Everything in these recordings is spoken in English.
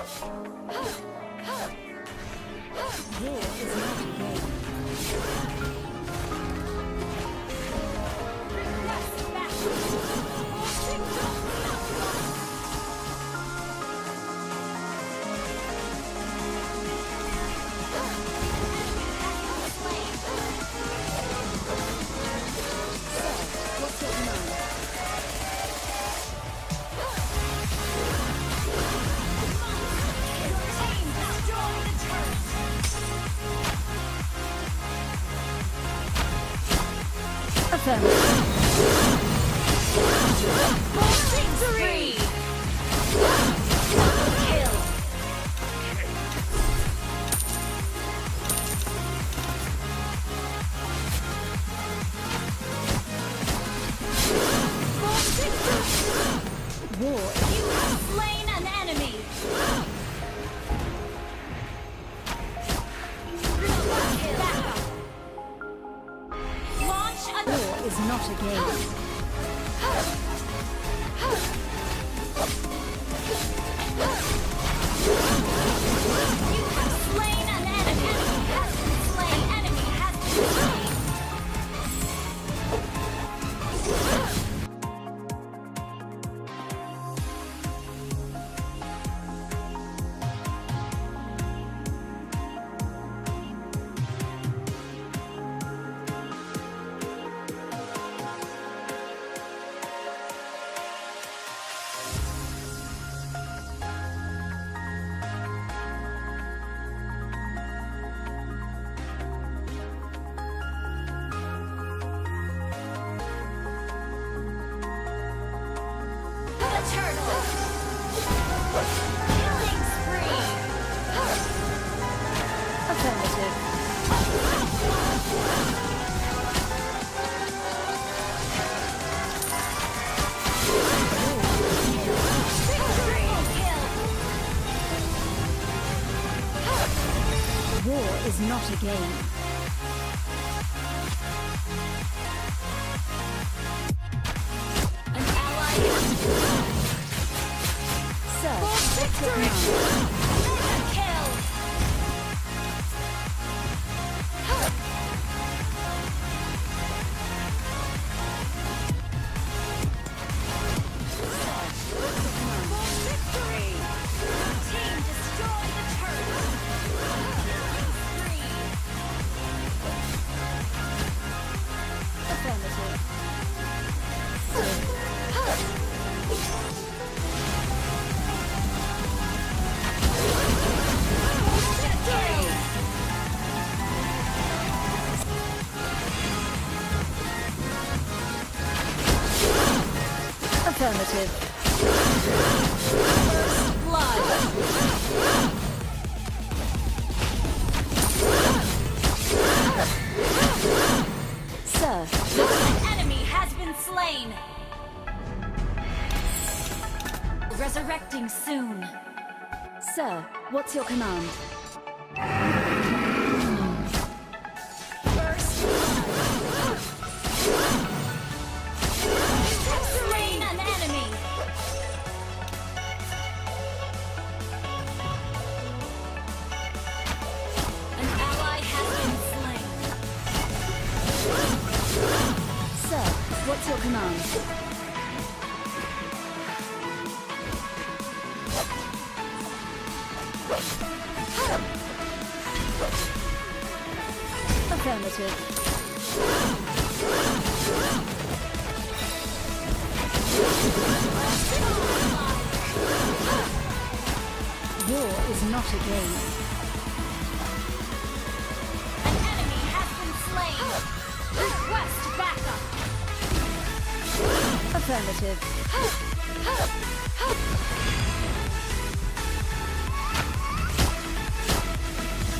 War is not a game. What's your command? Affirmative. Victory! Kill! War. You have slain an enemy! Launch a War is not a game. You have slain an enemy! Has been slain! Enemy has been slain! Turtle! Killing spree! Affirmative. Victory! Kill! War is not a game. An ally Sir, victory! Mega kill! Victory! Team destroy the turret! Spree! affirmative. Victory! Affirmative. First blood! Sir, An enemy has been slain! Resurrecting soon! sir, what's your command? First blood! Slain an enemy! An ally has been slain! Sir, what's your command? Affirmative. War is not a game. An enemy has been slain! Request backup! Affirmative.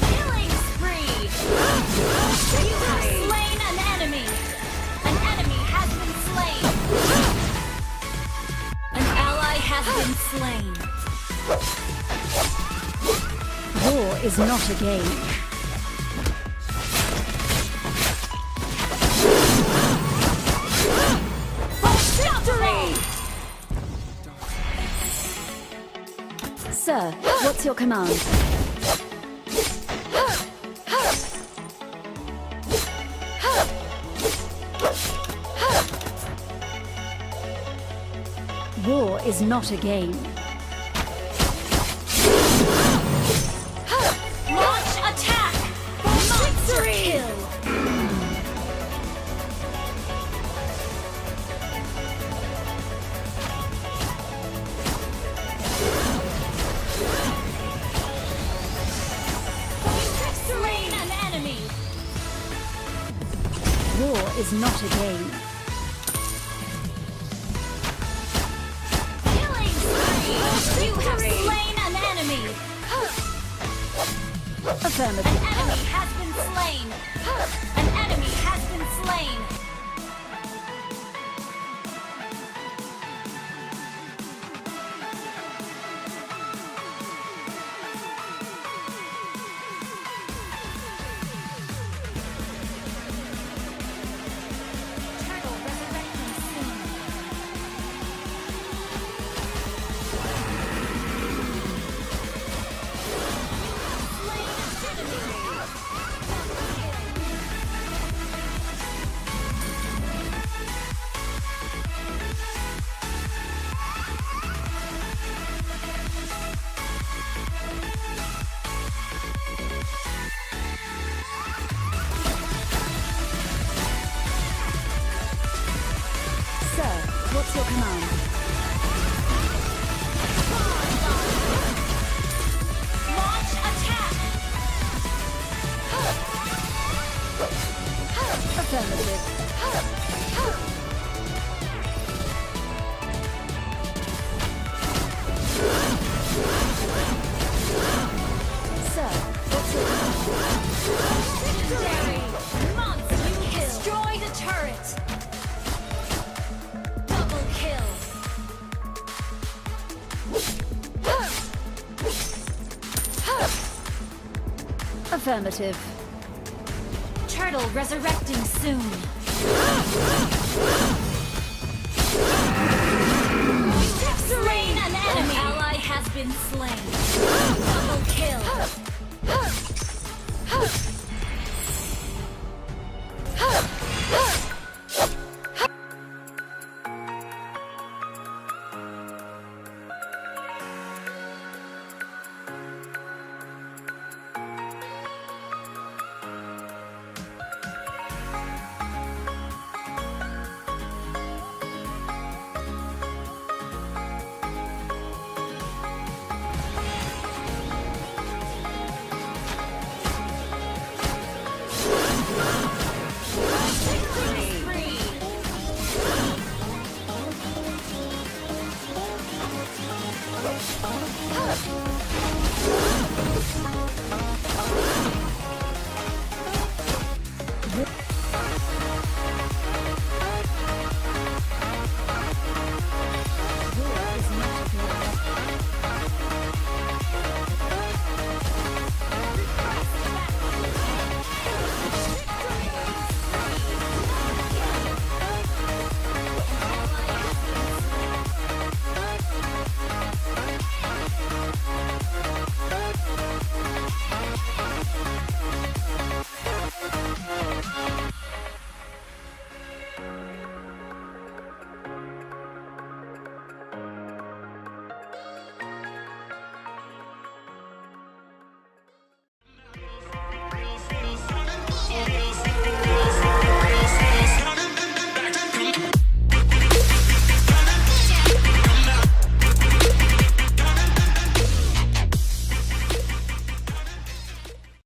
Killing spree! You have slain an enemy! An enemy has been slain! An ally has been slain! War is not a game. Victory! Sir, what's your command? War is not a game. Launch attack! Monster kill! Slain an enemy! War is not a game. Killing spree! You have slain an enemy! Affirmative. An enemy has been slain! An enemy has been slain! Turtle resurrecting soon. Slain an enemy! Sir, what's your command? Launch attack! Affirmative. Sir, what's your command? Legendary! Monster kill! Destroy the turret! Double kill! Affirmative. Turtle resurrecting soon. Slain an enemy! An ally has been slain. Double kill!